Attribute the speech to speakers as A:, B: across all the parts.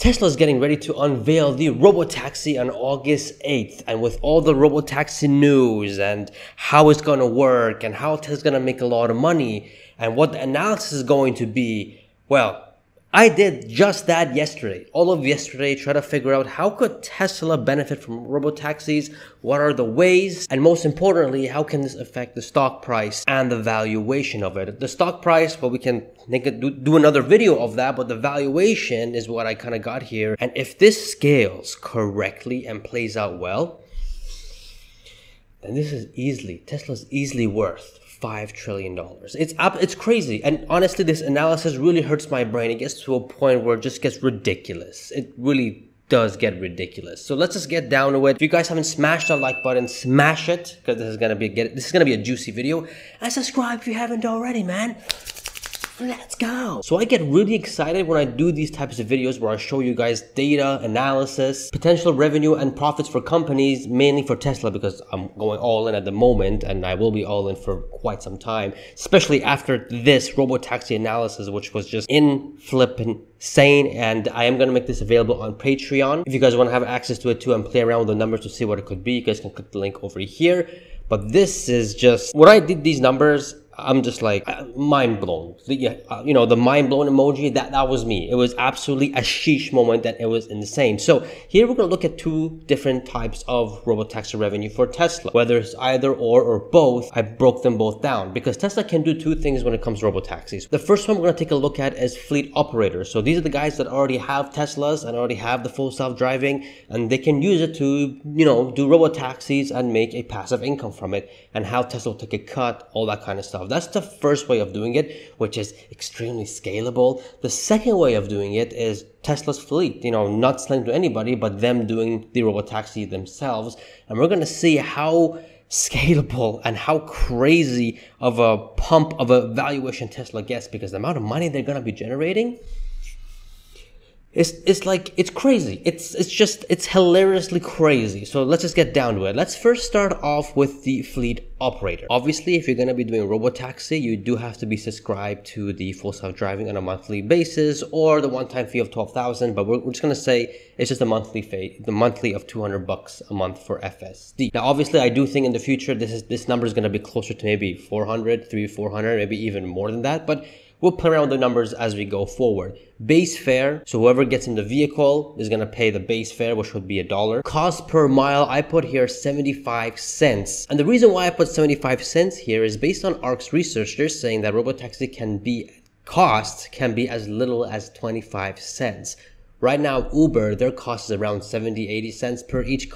A: Tesla is getting ready to unveil the Robotaxi on August 8th. And with all the Robotaxi news and how it's going to work and how Tesla's going to make a lot of money and what the analysis is going to be, well, I did just that yesterday. All of yesterday, try to figure out how could Tesla benefit from robotaxis, what are the ways, and most importantly, how can this affect the stock price and the valuation of it. The stock price, well, we can do another video of that, but the valuation is what I kind of got here. And if this scales correctly and plays out well, then this is Tesla's easily worth $5 trillion. It's crazy. And honestly, this analysis really hurts my brain. It gets to a point where it just gets ridiculous. It really does get ridiculous. So let's just get down to it. If you guys haven't smashed that like button, smash it, because this is gonna be a juicy video. And subscribe if you haven't already, man. Let's go. So I get really excited when I do these types of videos where I show you guys data, analysis, potential revenue and profits for companies, mainly for Tesla, because I'm going all in at the moment and I will be all in for quite some time, especially after this Robotaxi analysis, which was just flipping insane. And I am going to make this available on Patreon. If you guys want to have access to it too and play around with the numbers to see what it could be, you guys can click the link over here. But this is just, when I did these numbers, I'm just like mind blown. You know, the mind blown emoji, that was me. It was absolutely a sheesh moment that it was insane. So here we're going to look at two different types of robotaxi revenue for Tesla, whether it's either or both. I broke them both down because Tesla can do two things when it comes to robotaxis. The first one we're going to take a look at is fleet operators. So these are the guys that already have Teslas and already have the full self-driving, and they can use it to, you know, do robotaxis and make a passive income from it, and how Tesla will take a cut, all that kind of stuff. That's the first way of doing it, which is extremely scalable. The second way of doing it is Tesla's fleet, you know, not selling to anybody, but them doing the robotaxi themselves. And we're going to see how scalable and how crazy of a pump of a valuation Tesla gets, because the amount of money they're going to be generating, it's crazy. It's hilariously crazy. So let's just get down to it. Let's first start off with the fleet operator. Obviously, if you're going to be doing robotaxi, you do have to be subscribed to the full self-driving on a monthly basis, or the one-time fee of $12,000. But we're just going to say it's just a monthly fee, the monthly of $200 a month for FSD. Now, obviously, I do think in the future this number is going to be closer to maybe 400, 300, 400, maybe even more than that. But we'll play around with the numbers as we go forward. Base fare, so whoever gets in the vehicle is going to pay the base fare, which would be $1. Cost per mile, I put here 75 cents. And the reason why I put 75 cents here is based on ARC's research. They're saying that robotaxi cost can be as little as 25 cents. Right now, Uber, their cost is around 70, 80 cents per each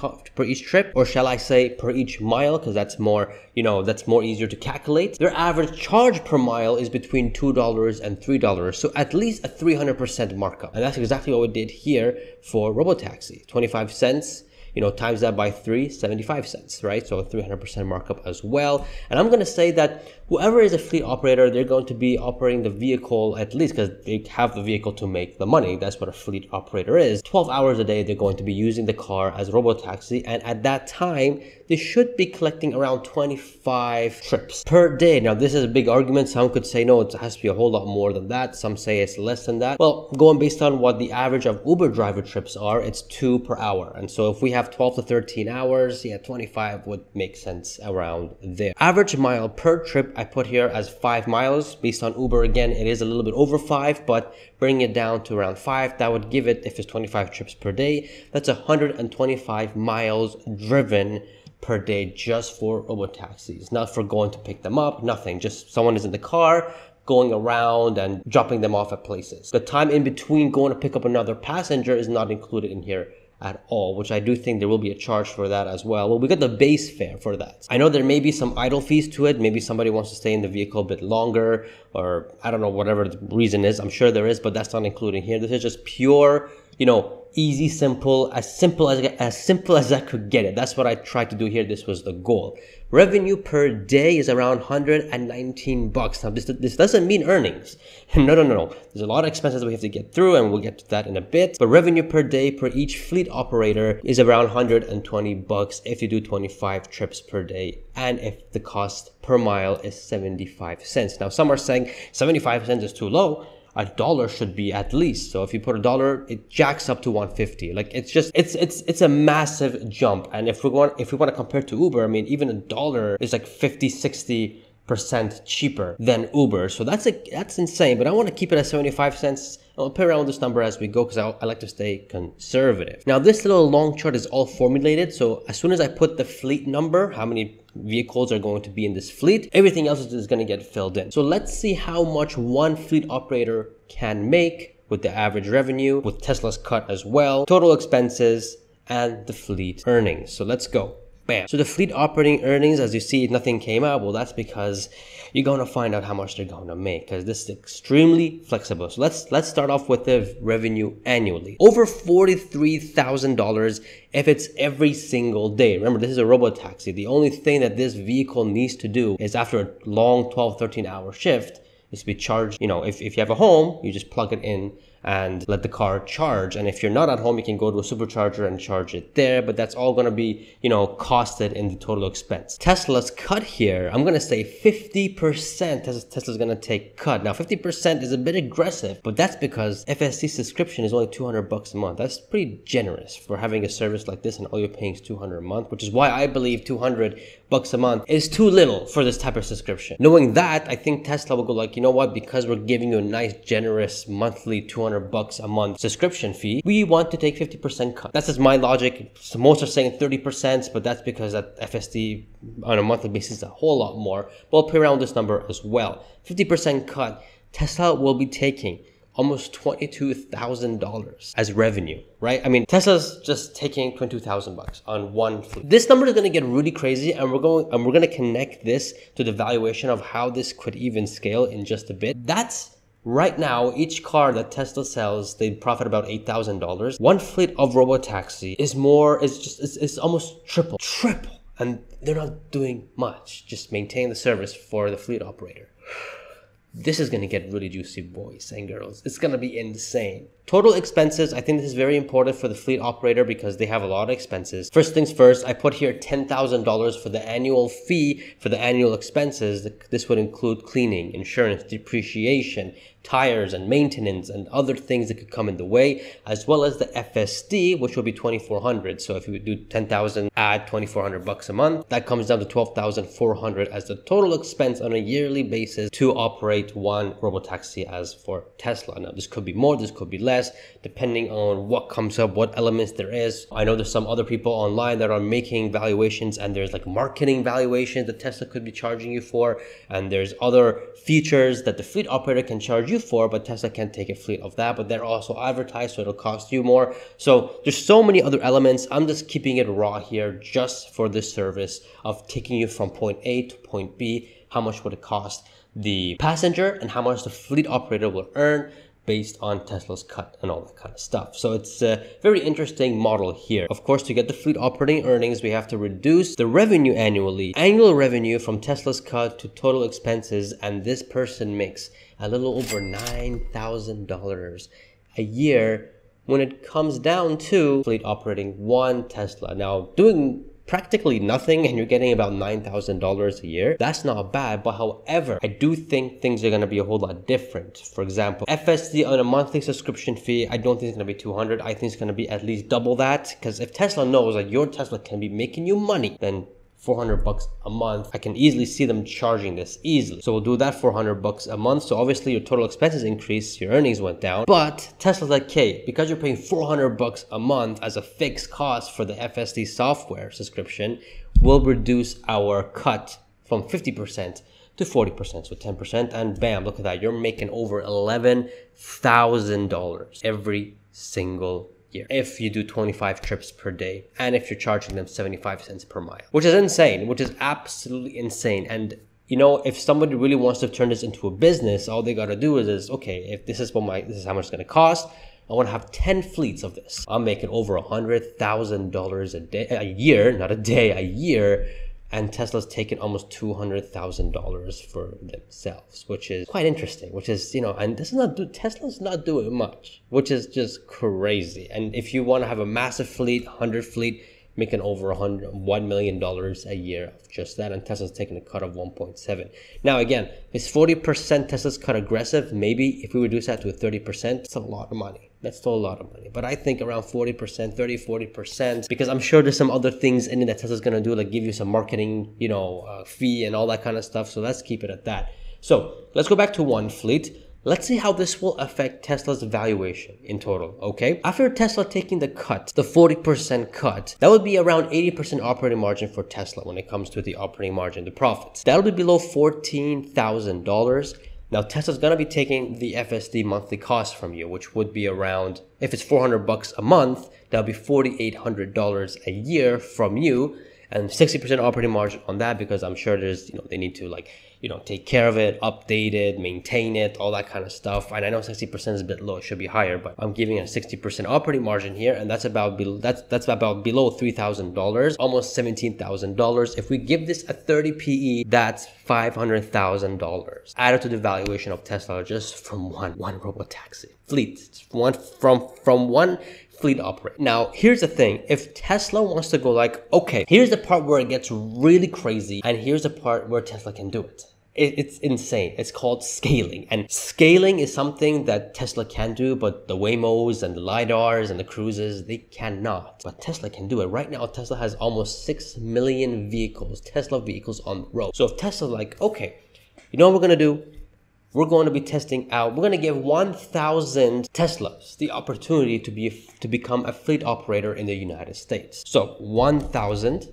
A: trip, or shall I say per each mile, because that's more, you know, that's more easier to calculate. Their average charge per mile is between $2 and $3, so at least a 300% markup. And that's exactly what we did here for Robotaxi. 25 cents, you know, times that by 3, 75 cents, right? So a 300% markup as well. And I'm going to say that whoever is a fleet operator, they're going to be operating the vehicle, at least because they have the vehicle to make the money. That's what a fleet operator is. 12 hours a day, they're going to be using the car as robotaxi. And at that time, they should be collecting around 25 trips per day. Now, this is a big argument. Some could say, no, it has to be a whole lot more than that. Some say it's less than that. Well, going based on what the average of Uber driver trips are, it's 2 per hour. And so if we have 12 to 13 hours, yeah, 25 would make sense around there. Average mile per trip, I put here as 5 miles. Based on Uber, again, it is a little bit over 5, but bring it down to around 5. That would give it, if it's 25 trips per day, that's 125 miles driven per day just for robotaxis. Not for going to pick them up, nothing. Just someone is in the car, going around and dropping them off at places. The time in between going to pick up another passenger is not included in here at all, which I do think there will be a charge for that as well. Well, we got the base fare for that. I know there may be some idle fees to it. Maybe somebody wants to stay in the vehicle a bit longer, or I don't know, whatever the reason is. I'm sure there is, but that's not included here. This is just pure, you know, easy, simple as I could get it. That's what I tried to do here. This was the goal. Revenue per day is around $119. Now, this doesn't mean earnings. No. There's a lot of expenses that we have to get through, and we'll get to that in a bit. But revenue per day per each fleet operator is around $120 if you do 25 trips per day, and if the cost per mile is 75 cents. Now, some are saying 75 cents is too low. $1 should be at least. So if you put $1, it jacks up to 150. Like it's just it's a massive jump. And if we want to compare to Uber, I mean, even $1 is like 50-60% cheaper than Uber. So that's insane. But I want to keep it at 75 cents. I'll play around with this number as we go because I like to stay conservative. Now this little long chart is all formulated. So as soon as I put the fleet number, how many vehicles are going to be in this fleet, everything else is going to get filled in. So let's see how much one fleet operator can make with the average revenue, with Tesla's cut as well, total expenses, and the fleet earnings. So let's go. Bam. So the fleet operating earnings, as you see, nothing came out. Well, that's because you're going to find out how much they're going to make, because this is extremely flexible. So let's start off with the revenue annually. Over $43,000 if it's every single day. Remember, this is a Robotaxi. The only thing that this vehicle needs to do is after a long 12, 13-hour shift is to be charged. You know, if you have a home, you just plug it in and let the car charge. And if you're not at home, you can go to a supercharger and charge it there, but that's all going to be, you know, costed in the total expense. Tesla's cut here, I'm going to say 50% Tesla's going to take cut. Now 50% is a bit aggressive, but that's because FSD subscription is only $200 a month. That's pretty generous for having a service like this, and all you're paying is $200 a month, which is why I believe $200 a month is too little for this type of subscription. Knowing that, I think Tesla will go like, you know what, because we're giving you a nice generous monthly $200 a month subscription fee, we want to take 50% cut. That's just my logic. So most are saying 30%, but that's because that FSD on a monthly basis is a whole lot more. But I'll play around with this number as well. 50% cut, Tesla will be taking almost $22,000 as revenue, right? I mean, Tesla's just taking $22,000 on one fleet. This number is going to get really crazy, and we're going to connect this to the valuation of how this could even scale in just a bit. That's right now, each car that Tesla sells, they profit about $8,000. One fleet of Robotaxi is almost triple, and they're not doing much. Just maintain the service for the fleet operator. This is going to get really juicy, boys and girls. It's going to be insane. Total expenses, I think this is very important for the fleet operator because they have a lot of expenses. First things first, I put here $10,000 for the annual fee for the annual expenses. This would include cleaning, insurance, depreciation, tires and maintenance and other things that could come in the way, as well as the FSD, which will be $2,400. So if you would do 10,000, add $2,400 a month, that comes down to $12,400 as the total expense on a yearly basis to operate one Robotaxi as for Tesla. Now, this could be more, this could be less, depending on what comes up, what elements there is. I know there's some other people online that are making valuations, and there's like marketing valuations that Tesla could be charging you for, and there's other features that the fleet operator can charge you for, but Tesla can't take a fleet of that, but they're also advertised, so it'll cost you more. So there's so many other elements. I'm just keeping it raw here just for the service of taking you from point A to point B. How much would it cost the passenger and how much the fleet operator will earn based on Tesla's cut and all that kind of stuff. So it's a very interesting model here. Of course, to get the fleet operating earnings, we have to reduce the revenue annually. Annual revenue from Tesla's cut to total expenses, and this person makes a little over $9,000 a year when it comes down to fleet operating one Tesla. Now, doing practically nothing and you're getting about $9,000 a year, that's not bad. But however, I do think things are going to be a whole lot different. For example, FSD on a monthly subscription fee, I don't think it's going to be 200. I think it's going to be at least double that, because if Tesla knows that your Tesla can be making you money, then $400 a month, I can easily see them charging this easily. So we'll do that $400 a month. So obviously your total expenses increased, your earnings went down, but Tesla's like, okay, because you're paying $400 a month as a fixed cost for the FSD software subscription, we'll reduce our cut from 50% to 40%, so 10%, and bam, look at that. You're making over $11,000 every single year if you do 25 trips per day, and if you're charging them 75 cents per mile, which is insane, which is absolutely insane. And you know, if somebody really wants to turn this into a business, all they got to do is okay, if this is how much it's going to cost, I want to have 10 fleets of this. I'm making over $100,000 a day, a year, not a day, a year. And Tesla's taken almost $200,000 for themselves, which is quite interesting, which is, you know, and Tesla's not doing much, which is just crazy. And if you want to have a massive fleet, 100 fleet, making over $1 million a year of just that, and Tesla's taking a cut of 1.7. Now again, is 40% Tesla's cut aggressive? Maybe. If we reduce that to 30%, it's a lot of money. That's still a lot of money. But I think around 40%, 30, 40%, because I'm sure there's some other things in it that Tesla's gonna do, like give you some marketing, fee and all that kind of stuff. So let's keep it at that. So let's go back to one fleet. Let's see how this will affect Tesla's valuation in total, okay? After Tesla taking the cut, the 40% cut, that would be around 80% operating margin for Tesla when it comes to the operating margin, the profits. That'll be below $14,000. Now, Tesla's gonna be taking the FSD monthly cost from you, which would be around, if it's 400 bucks a month, that'll be $4,800 a year from you, and 60% operating margin on that, because I'm sure there's, they need to take care of it, update it, maintain it, all that kind of stuff. And I know 60% is a bit low, it should be higher, but I'm giving a 60% operating margin here, and that's about below $3,000, almost $17,000. If we give this a 30 PE, that's $500,000 added to the valuation of Tesla just from one Robotaxi fleet, from one fleet operator. Now, here's the thing. If Tesla wants to go like, okay, here's the part where it gets really crazy, and here's the part where Tesla can do it. It's insane. It's called scaling. And scaling is something that Tesla can do, but the Waymos and the LiDARs and the Cruises, they cannot. But Tesla can do it. Right now, Tesla has almost 6 million vehicles, Tesla vehicles on the road. So if Tesla's like, okay, you know what we're going to do? We're going to be testing out, we're going to give 1,000 Teslas the opportunity to become a fleet operator in the United States. So 1,000,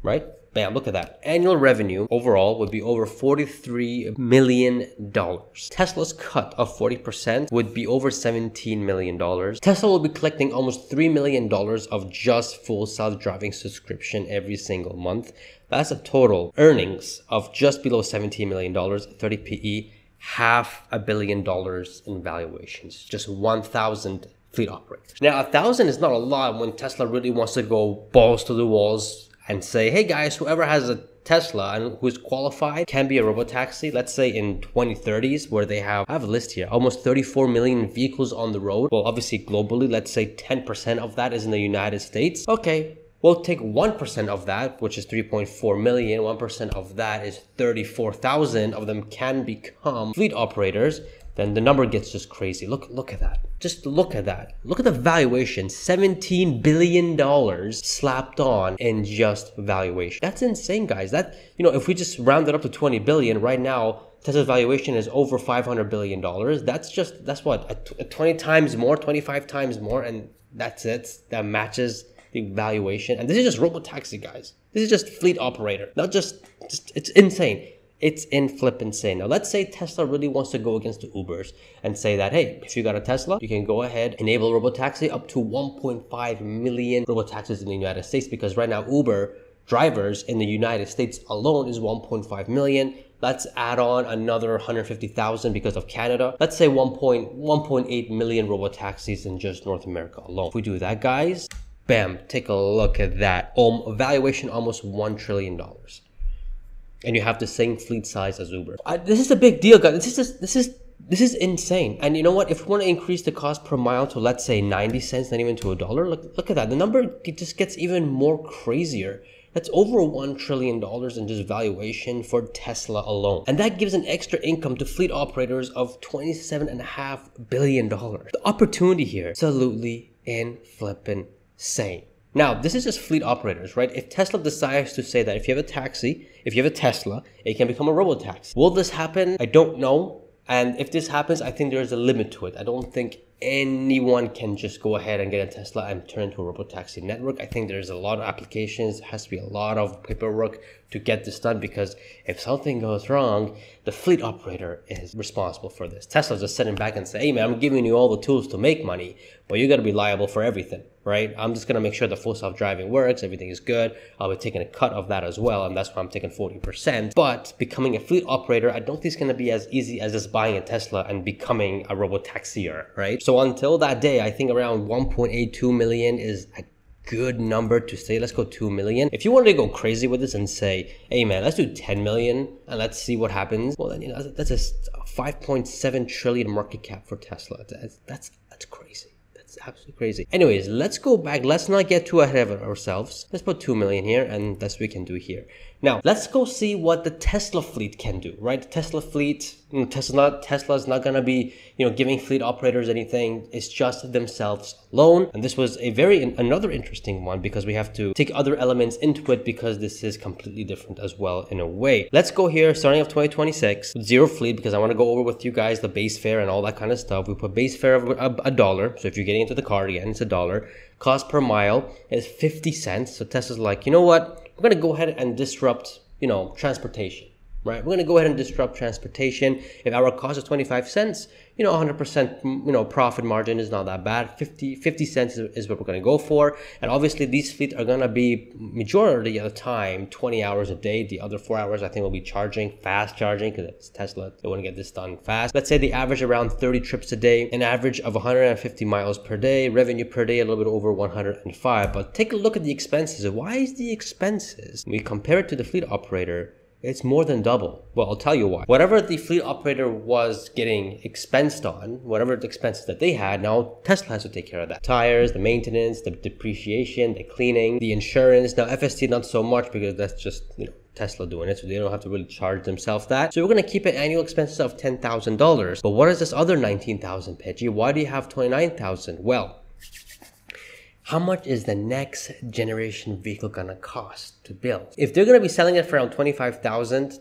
A: right? Bam, look at that. Annual revenue overall would be over $43 million. Tesla's cut of 40% would be over $17 million. Tesla will be collecting almost $3 million of just full self-driving subscription every single month. That's a total earnings of just below $17 million, 30 PE, $500 million in valuations. Just 1,000 fleet operators. Now, 1,000 is not a lot when Tesla really wants to go balls to the walls and say, hey guys, whoever has a Tesla and who's qualified can be a Robotaxi. Let's say in 2030s, where I have a list here, almost 34 million vehicles on the road. Well, obviously globally, let's say 10% of that is in the United States. Okay, we'll take 1% of that, which is 3.4 million. 1% of that is 34,000 of them can become fleet operators. Then the number gets just crazy. Look at that. Just look at that. Look at the valuation. $17 billion slapped on in just valuation. That's insane, guys. That, if we just round it up to 20 billion right now, Tesla's valuation is over $500 billion. That's what, 20 times more, 25 times more, and that's it. That matches the valuation. And this is just Robotaxi, guys. This is just fleet operator. Not just it's insane. It's insane. Now, let's say Tesla really wants to go against the Ubers and say that, hey, if you got a Tesla, you can go ahead, enable Robotaxi up to 1.5 million Robotaxis in the United States, because right now Uber drivers in the United States alone is 1.5 million. Let's add on another 150,000 because of Canada. Let's say 1.8 million Robotaxis in just North America alone. If we do that, guys, bam, take a look at that. Valuation almost $1 trillion. And you have the same fleet size as Uber. This is a big deal, guys. This is insane. And you know what? If we want to increase the cost per mile to, let's say, 90 cents, not even to $1, look at that. The number just gets even more crazier. That's over $1 trillion in just valuation for Tesla alone. And that gives an extra income to fleet operators of $27.5 billion. The opportunity here, absolutely insane. Now, this is just fleet operators, right? If Tesla decides to say that if you have a taxi, if you have a Tesla, it can become a Robotaxi. Will this happen? I don't know. And if this happens, I think there's a limit to it. I don't think anyone can just go ahead and get a Tesla and turn into a Robotaxi network. I think there's a lot of applications. There has to be a lot of paperwork to get this done, because if something goes wrong, the fleet operator is responsible for this. Tesla's just sitting back and say, hey man, I'm giving you all the tools to make money, but you got to be liable for everything, right? I'm just going to make sure the full self-driving works, everything is good. I'll be taking a cut of that as well, and that's why I'm taking 40%. But becoming a fleet operator, I don't think it's going to be as easy as just buying a Tesla and becoming a Robotaxier, right? So until that day, I think around 1.82 million is a good number to say. Let's go 2 million. If you wanted to go crazy with this and say, hey man, let's do 10 million and let's see what happens, well then, that's a 5.7 trillion market cap for Tesla. That's crazy. It's absolutely crazy. Anyways, let's go back. Let's not get too ahead of ourselves. Let's put 2 million here, and that's what we can do here. Now, let's go see what the Tesla fleet can do, right? The Tesla fleet, Tesla's not going to be, giving fleet operators anything. It's just themselves alone. And this was another interesting one because we have to take other elements into it because this is completely different as well in a way. Let's go here, starting off 2026, zero fleet, because I want to go over with you guys the base fare and all that kind of stuff. We put base fare of $1. So if you're getting into the car again, it's $1. Cost per mile is 50 cents. So Tesla's like, you know what? We're going to go ahead and disrupt, transportation, right? We're going to go ahead and disrupt transportation. If our cost is 25 cents, 100%, profit margin is not that bad. 50 cents is what we're going to go for. And obviously these fleets are going to be majority of the time, 20 hours a day. The other 4 hours, I think, will be fast charging, because it's Tesla. They want to get this done fast. Let's say they average around 30 trips a day, an average of 150 miles per day, revenue per day, a little bit over 105. But take a look at the expenses. Why is the expenses? We compare it to the fleet operator, it's more than double. Well, I'll tell you why. Whatever the fleet operator was getting expensed on, whatever the expenses that they had, now Tesla has to take care of that. Tires, the maintenance, the depreciation, the cleaning, the insurance. Now FST not so much because that's just, Tesla doing it, so they don't have to really charge themselves that. So we're going to keep an annual expenses of $10,000. But what is this other $19,000, Pejjy? Why do you have $29,000? Well, how much is the next generation vehicle gonna cost to build? If they're gonna be selling it for around 25,000,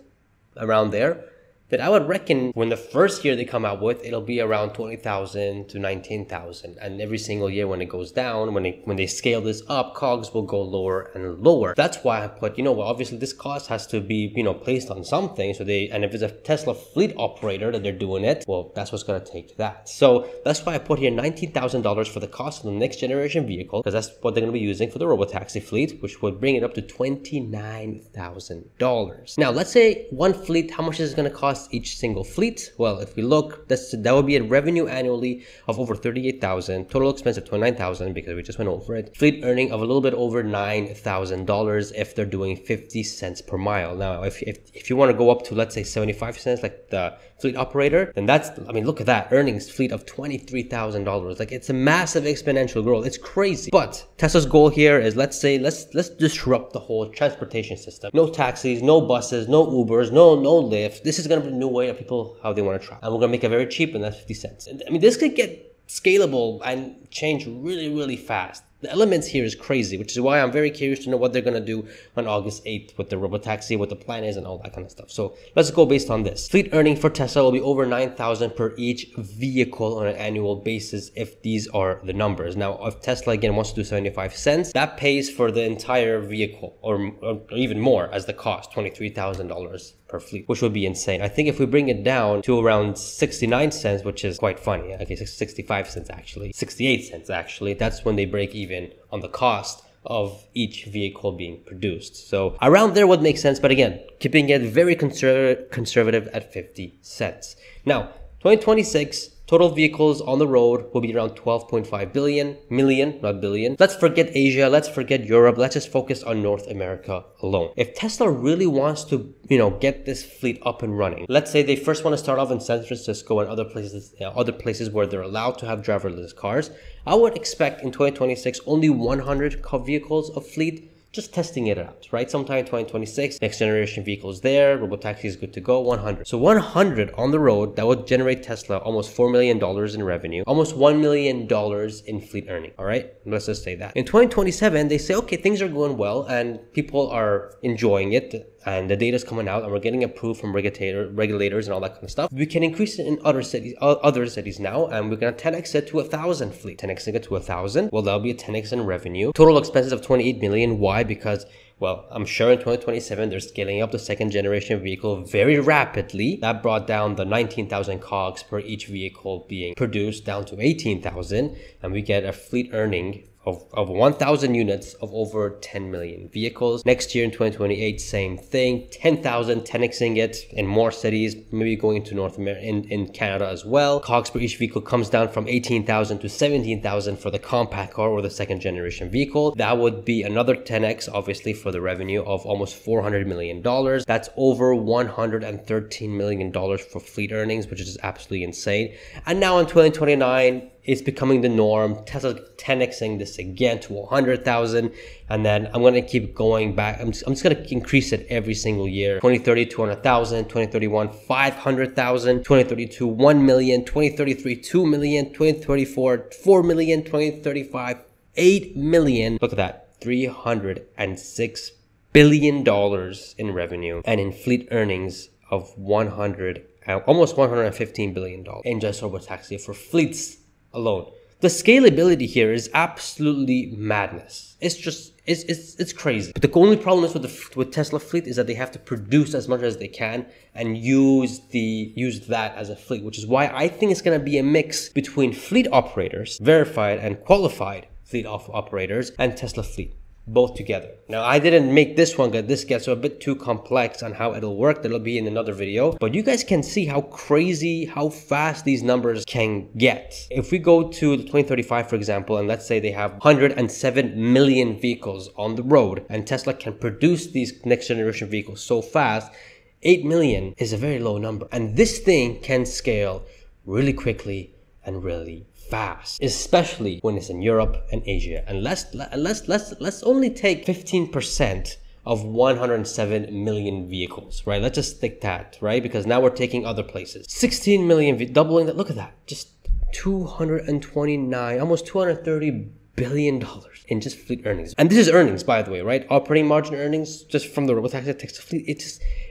A: around there, then I would reckon when the first year they come out with, it'll be around 20,000 to 19,000. And every single year when it goes down, when they scale this up, COGS will go lower and lower. That's why I put, obviously this cost has to be, placed on something. And if it's a Tesla fleet operator that they're doing it, well, that's what's going to take that. So that's why I put here $19,000 for the cost of the next generation vehicle, because that's what they're going to be using for the Robotaxi fleet, which would bring it up to $29,000. Now, let's say one fleet, how much is it going to cost each single fleet? Well, if we look, that would be a revenue annually of over 38,000, total expense of 29,000 because we just went over it, fleet earning of a little bit over $9,000 if they're doing 50 cents per mile. Now, if you want to go up to, let's say, 75 cents like the fleet operator, then look at that, earnings fleet of $23,000. Like, it's a massive exponential growth. It's crazy. But Tesla's goal here is, let's disrupt the whole transportation system. No taxis, no buses, no Ubers, no Lyft. This is going to be a new way of people, how they want to travel. And we're going to make it very cheap, and that's 50 cents. This could get scalable and change really, really fast. The elements here is crazy, which is why I'm very curious to know what they're going to do on August 8th with the Robotaxi, what the plan is and all that kind of stuff. So let's go based on this. Fleet earning for Tesla will be over 9,000 per each vehicle on an annual basis if these are the numbers. Now, if Tesla again wants to do 75 cents, that pays for the entire vehicle or even more as the cost, $23,000 per fleet, which would be insane. I think if we bring it down to around 69 cents, which is quite funny. Okay, 65 cents actually, 68 cents actually, that's when they break even on the cost of each vehicle being produced. So around there would make sense, but again, keeping it very conservative at 50 cents. Now, 2026, total vehicles on the road will be around 12.5 million, not billion. Let's forget Asia, let's forget Europe, let's just focus on North America alone. If Tesla really wants to, get this fleet up and running, let's say they first want to start off in San Francisco and other places where they're allowed to have driverless cars, I would expect in 2026 only 100 vehicles of fleet, just testing it out, right? Sometime in 2026, next generation vehicles there, Robotaxi is good to go, 100. So 100 on the road, that would generate Tesla almost $4 million in revenue, almost $1 million in fleet earning, all right? Let's just say that. In 2027, they say, okay, things are going well and people are enjoying it and the data is coming out and we're getting approved from regulators and all that kind of stuff. We can increase it in other cities now, and we're going to 10x it to 1,000 fleet. 10x it to 1,000, well, that'll be a 10x in revenue. Total expenses of 28 million. Why? Because, well, I'm sure in 2027, they're scaling up the second generation vehicle very rapidly. That brought down the 19,000 COGS per each vehicle being produced down to 18,000. And we get a fleet earning of 1,000 units of over 10 million vehicles. Next year in 2028, same thing, 10,000, 10xing it in more cities, maybe going to North America, in Canada as well. COGS per each vehicle comes down from 18,000 to 17,000 for the compact car or the second generation vehicle. That would be another 10x, obviously, for the revenue of almost $400 million. That's over $113 million for fleet earnings, which is absolutely insane. And now in 2029, it's becoming the norm. Tesla 10xing this again to 100,000, and then I'm going to keep going back. I'm just going to increase it every single year. 2030, 200,000, 2031, 500,000, 2032, 1 million, 2033, 2 million, 2034, 4 million, 2035, 8 million. Look at that, $306 billion in revenue, and in fleet earnings of almost $115 billion in just Robotaxi for fleets alone. The scalability here is absolutely madness. It's crazy. But the only problem is with Tesla fleet is that they have to produce as much as they can and use that as a fleet, which is why I think it's going to be a mix between fleet operators, verified and qualified fleet operators, and Tesla fleet, both together. Now, I didn't make this one because this gets a bit too complex on how it'll work. That'll be in another video, but you guys can see how crazy, how fast these numbers can get. If we go to the 2035, for example, and let's say they have 107 million vehicles on the road, and Tesla can produce these next generation vehicles so fast, 8 million is a very low number. And this thing can scale really quickly and really fast, especially when it's in Europe and Asia. And let's only take 15% of 107 million vehicles, right? Let's just stick that, right? Because now we're taking other places. 16 million, doubling that. Look at that, just 229, almost $230 billion in just fleet earnings. And this is earnings, by the way, right? Operating margin earnings just from the Robotaxi Texas fleet.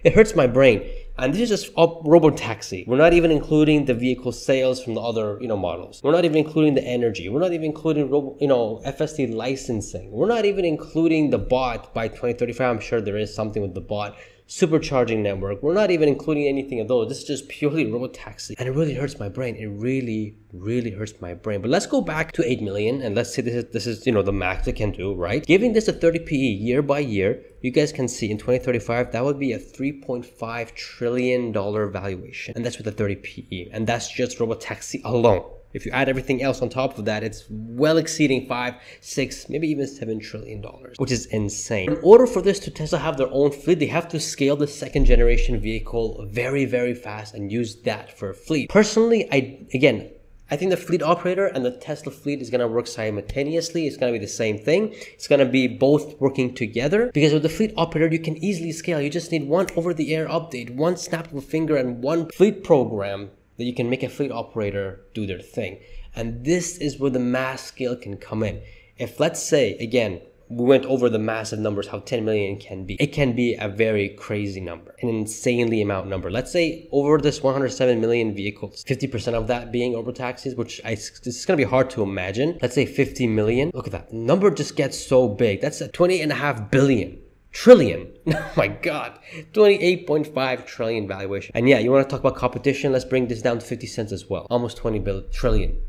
A: It hurts my brain. And this is just Robotaxi. We're not even including the vehicle sales from the other, models. We're not even including the energy. We're not even including, FSD licensing. We're not even including the bot by 2035. I'm sure there is something with the bot. Supercharging network. We're not even including anything of those. This is just purely Robotaxi. And it really hurts my brain. It really, really hurts my brain. But let's go back to 8 million and let's say this is the max it can do, right? Giving this a 30 PE year by year, you guys can see in 2035, that would be a $3.5 trillion valuation. And that's with a 30 PE. And that's just Robotaxi alone. If you add everything else on top of that, it's well exceeding 5, 6, maybe even $7 trillion, which is insane. In order for this to Tesla have their own fleet, they have to scale the second generation vehicle very, very fast and use that for a fleet. Personally, I think the fleet operator and the Tesla fleet is going to work simultaneously. It's going to be the same thing. It's going to be both working together, because with the fleet operator, you can easily scale. You just need one over-the-air update, one snap of a finger, and one fleet program that you can make a fleet operator do their thing. And this is where the mass scale can come in. If, let's say, again, we went over the massive numbers, how 10 million can be. It can be a very crazy number, an insanely amount number. Let's say over this 107 million vehicles, 50% of that being Robotaxis, which it's going to be hard to imagine. Let's say 50 million. Look at that. The number just gets so big. That's a 28.5 billion. Trillion. Oh my god. 28.5 trillion valuation. And yeah, you want to talk about competition? Let's bring this down to 50 cents as well. Almost 20 trillion.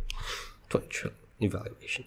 A: 20 trillion in valuation.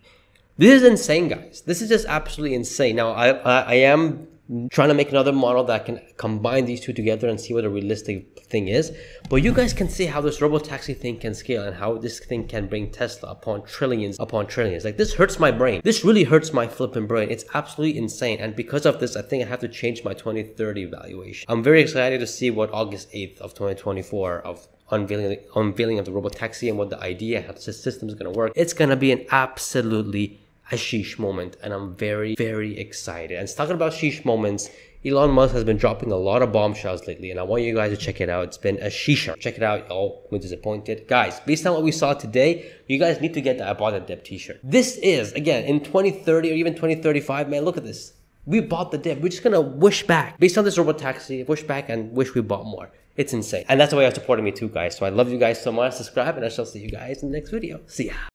A: This is insane, guys. This is just absolutely insane. Now, I am trying to make another model that can combine these two together and see what a realistic thing is. But you guys can see how this Robotaxi thing can scale and how this thing can bring Tesla upon trillions. Like, this hurts my brain. This really hurts my flipping brain. It's absolutely insane. And because of this, I think I have to change my 2030 valuation. I'm very excited to see what August 8th of 2024 of unveiling of the Robotaxi and what the idea, how the system is going to work. It's going to be an absolutely a sheesh moment, and I'm very, very excited. And talking about sheesh moments, Elon Musk has been dropping a lot of bombshells lately, and I want you guys to check it out. It's been a sheesher. Check it out. Oh, I'm disappointed. Guys, based on what we saw today, you guys need to get the I Bought the Dip t-shirt. This is, again, in 2030 or even 2035, man, look at this. We bought the dip. We're just gonna wish back. Based on this Robotaxi, wish back and wish we bought more. It's insane. And that's the way you're supporting me too, guys. So I love you guys so much. Subscribe, and I shall see you guys in the next video. See ya.